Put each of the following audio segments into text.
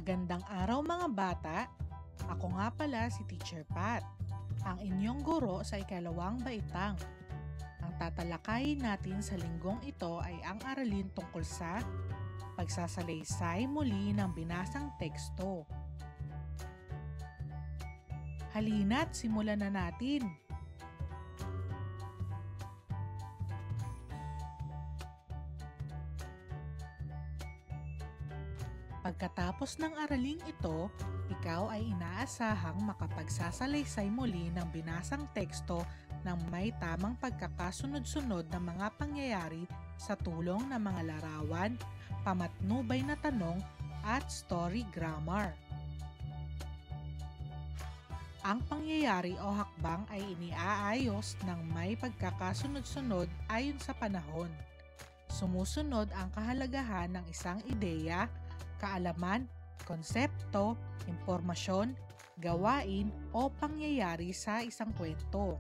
Magandang araw mga bata! Ako nga pala si Teacher Pat, ang inyong guro sa ikalawang baitang. Ang tatalakayin natin sa linggong ito ay ang aralin tungkol sa pagsasalaysay muli ng binasang teksto. Halina't simulan na natin! Pagkatapos ng araling ito, ikaw ay inaasahang makapagsasalaysay muli ng binasang teksto ng may tamang pagkakasunod-sunod ng mga pangyayari sa tulong ng mga larawan, pamatnubay na tanong, at story grammar. Ang pangyayari o hakbang ay iniaayos ng may pagkakasunod-sunod ayon sa panahon. Sumusunod ang kahalagahan ng isang ideya, kaalaman, konsepto, impormasyon, gawain o pangyayari sa isang kwento.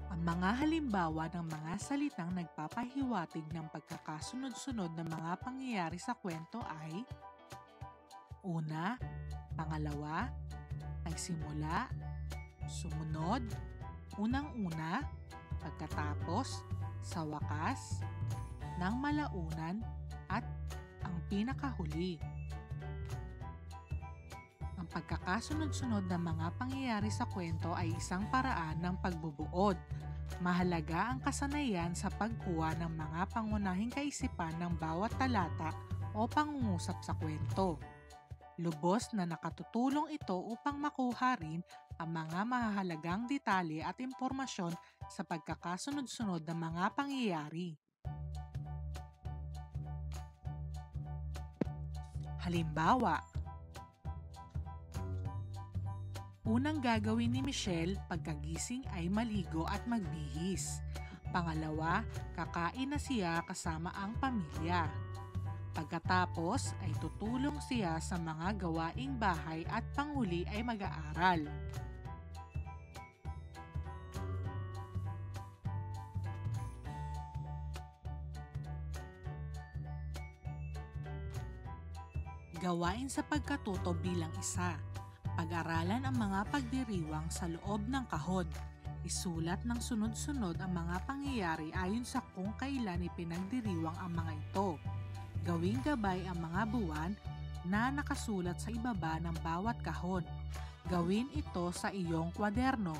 Ang mga halimbawa ng mga salitang nagpapahiwatig ng pagkakasunod-sunod ng mga pangyayari sa kwento ay una, pangalawa, nagsimula, sumunod, unang-una, pagkatapos, sa wakas, ng malaunan, at ang pinakahuli. Ang pagkakasunod-sunod ng mga pangyayari sa kwento ay isang paraan ng pagbubuod. Mahalaga ang kasanayan sa pagkuha ng mga pangunahing kaisipan ng bawat talata o pangungusap sa kwento. Lubos na nakatutulong ito upang makuha rin ang mga mahahalagang detalye at impormasyon sa pagkakasunod-sunod ng mga pangyayari. Halimbawa, unang gagawin ni Michelle pagkagising ay maligo at magbihis. Pangalawa, kakain na siya kasama ang pamilya. Pagkatapos ay tutulong siya sa mga gawaing bahay at panghuli ay mag-aaral. Gawain sa pagkatuto bilang isa. Pag-aralan ang mga pagdiriwang sa loob ng kahon. Isulat ng sunod-sunod ang mga pangyayari ayon sa kung kailan ipinagdiriwang ang mga ito. Gawing gabay ang mga buwan na nakasulat sa ibaba ng bawat kahon. Gawin ito sa iyong kwaderno.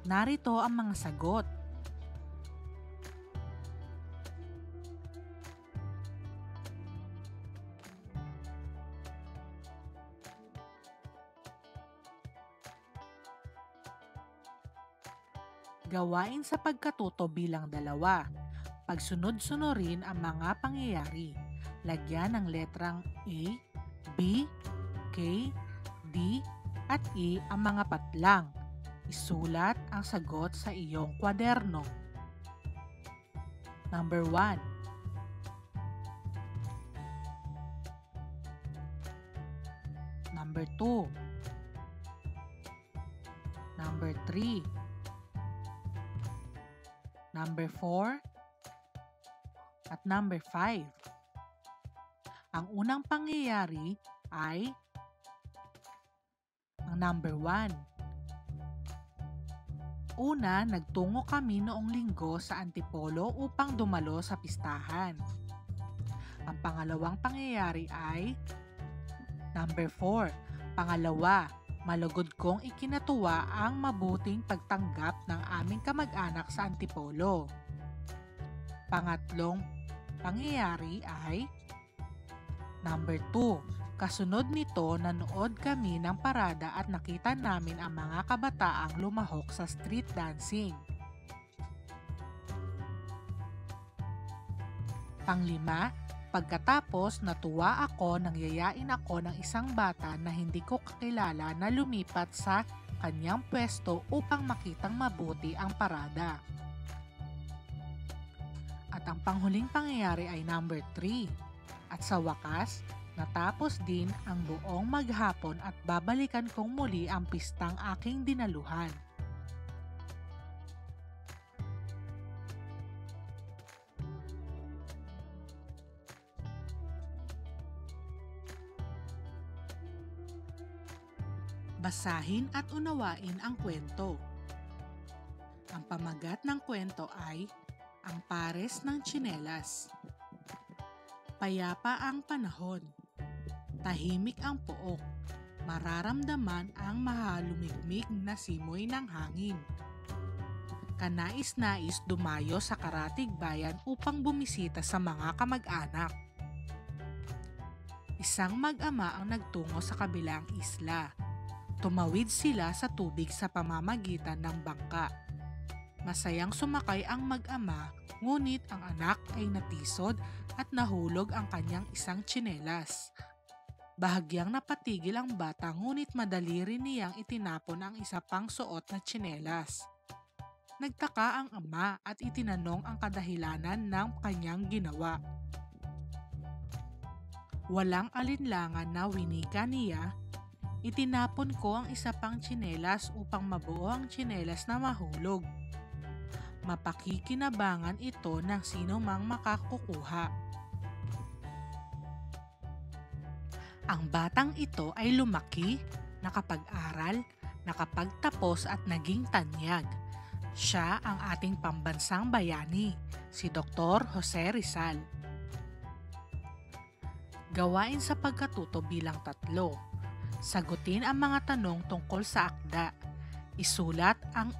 Narito ang mga sagot. Gawain sa pagkatuto bilang dalawa. Pagsunod-sunurin ang mga pangyayari. Lagyan ng letrang A, B, K, D, at E ang mga patlang. Isulat ang sagot sa iyong kwaderno. Number 1. Number 2. Number 3. Number 4. At number 5. Ang unang pangyayari ay ang number 1. Una, nagtungo kami noong linggo sa Antipolo upang dumalo sa pistahan. Ang pangalawang pangyayari ay number 4. Pangalawa, malugod kong ikinatuwa ang mabuting pagtanggap ng aming kamag-anak sa Antipolo. Pangatlong pangyayari ay number 2. Kasunod nito, nanood kami ng parada at nakita namin ang mga kabataang lumahok sa street dancing. Panglima, pagkatapos natuwa ako nang yayain ako ng isang bata na hindi ko kakilala na lumipat sa kanyang pwesto upang makitang mabuti ang parada. At ang panghuling pangyayari ay number 3. At sa wakas, natapos din ang buong maghapon at babalikan kong muli ang pistang aking dinaluhan. Basahin at unawain ang kwento. Ang pamagat ng kwento ay Ang Pares ng Tsinelas. Payapa ang panahon. Tahimik ang pook. Mararamdaman ang mahalumigmig na simoy ng hangin. Kanais-nais dumayo sa Karatig Bayan upang bumisita sa mga kamag-anak. Isang mag-ama ang nagtungo sa kabilang isla. Tumawid sila sa tubig sa pamamagitan ng bangka. Masayang sumakay ang mag-ama, ngunit ang anak ay natisod at nahulog ang kanyang isang tsinelas. Bahagyang napatigil ang bata, ngunit madali rin niyang itinapon ang isa pang suot na tsinelas. Nagtaka ang ama at itinanong ang kadahilanan ng kanyang ginawa. Walang alinlangan na winika niya, itinapon ko ang isa pang tsinelas upang mabuo ang tsinelas na mahulog. Mapakikinabangan ito ng sino mang makakukuha. Ang batang ito ay lumaki, nakapag-aral, nakapagtapos at naging tanyag. Siya ang ating pambansang bayani, si Dr. Jose Rizal. Gawain sa pagkatuto bilang 3. Sagutin ang mga tanong tungkol sa akda. Isulat ang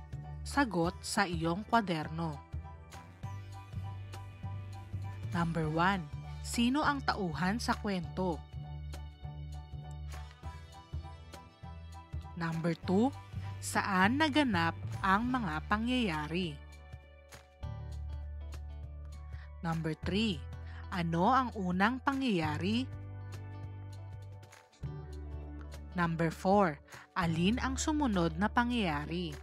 sagot sa iyong kwaderno. Number 1. Sino ang tauhan sa kwento? Number 2. Saan naganap ang mga pangyayari? Number 3. Ano ang unang pangyayari? Number 4. Alin ang sumunod na pangyayari?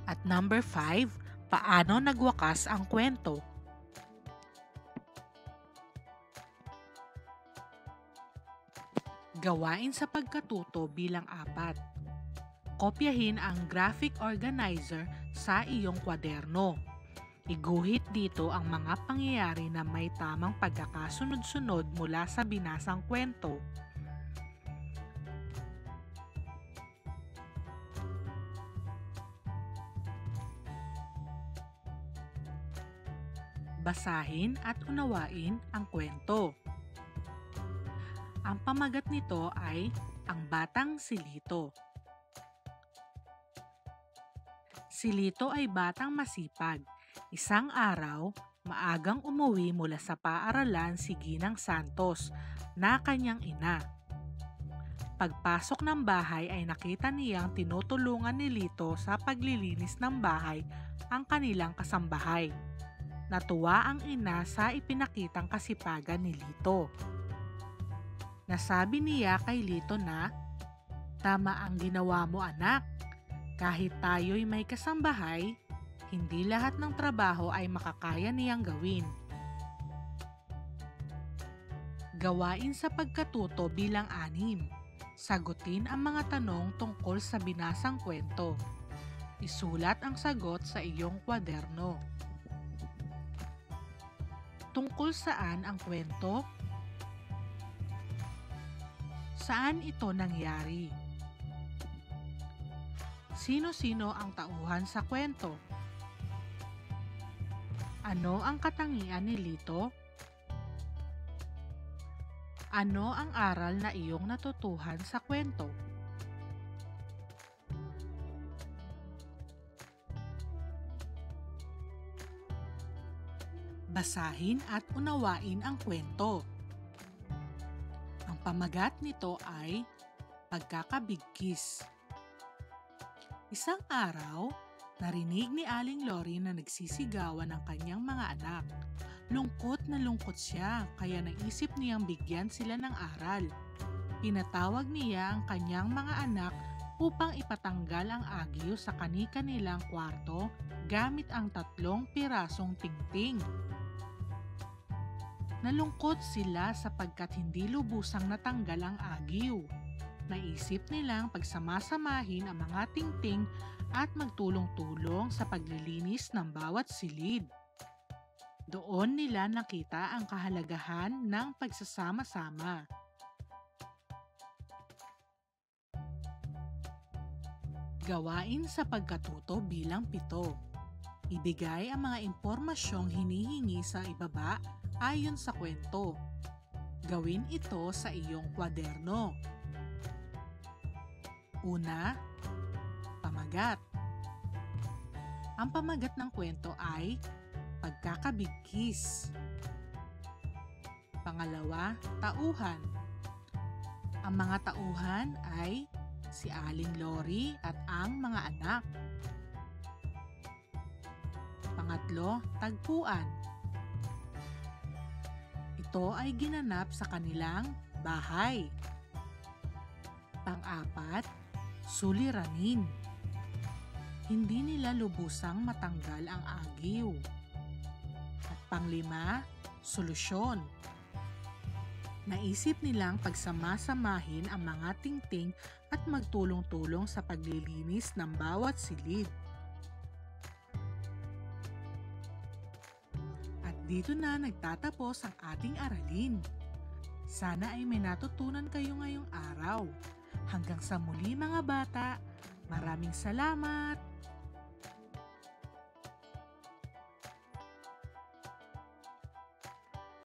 At number 5, paano nagwakas ang kwento? Gawain sa pagkatuto bilang 4. Kopyahin ang graphic organizer sa iyong kwaderno. Iguhit dito ang mga pangyayari na may tamang pagkakasunod-sunod mula sa binasang kwento. Basahin at unawain ang kwento. Ang pamagat nito ay Ang Batang si Lito. Si Lito ay batang masipag. Isang araw, maagang umuwi mula sa paaralan si Ginang Santos na kanyang ina. Pagpasok ng bahay ay nakita niyang tinutulungan ni Lito sa paglilinis ng bahay ang kanilang kasambahay. Natuwa ang ina sa ipinakitang kasipagan ni Lito. Nasabi niya kay Lito na, "Tama ang ginawa mo, anak. Kahit tayo'y may kasambahay, hindi lahat ng trabaho ay makakaya niyang gawin." Gawain sa pagkatuto bilang 6. Sagutin ang mga tanong tungkol sa binasang kwento. Isulat ang sagot sa iyong kwaderno. Tungkol saan ang kwento? Saan ito nangyari? Sino-sino ang tauhan sa kwento? Ano ang katangian ni Lito? Ano ang aral na iyong natutuhan sa kwento? Basahin at unawain ang kwento. Ang pamagat nito ay Pagkakabigkis. Isang araw, narinig ni Aling Lori na nagsisigawan ang kanyang mga anak. Lungkot na lungkot siya, kaya naisip niyang bigyan sila ng aral. Pinatawag niya ang kanyang mga anak upang ipatanggal ang agyo sa kani-kanilang kwarto gamit ang 3 pirasong tingting. Nalungkot sila sapagkat hindi lubusang natanggal ang agyo. Naisip nilang pagsamasamahin ang mga tingting at magtulong-tulong sa paglilinis ng bawat silid. Doon nila nakita ang kahalagahan ng pagsasama-sama. Gawain sa pagkatuto bilang 7. Ibigay ang mga impormasyong hinihingi sa ibaba ayon sa kwento. Gawin ito sa iyong kwaderno. Una, pamagat. Ang pamagat ng kwento ay pagkakabigkis. Pangalawa, tauhan. Ang mga tauhan ay si Aling Lori at ang mga anak. Pangatlo, tagpuan. Ito ay ginanap sa kanilang bahay. Pang-apat, suliranin. Hindi nila lubusang matanggal ang agyo. At pang-5, solusyon. Naisip nilang pagsamasamahin ang mga tingting at magtulong-tulong sa paglilinis ng bawat silid. At dito na nagtatapos ang ating aralin. Sana ay may natutunan kayo ngayong araw. Hanggang sa muli mga bata, maraming salamat!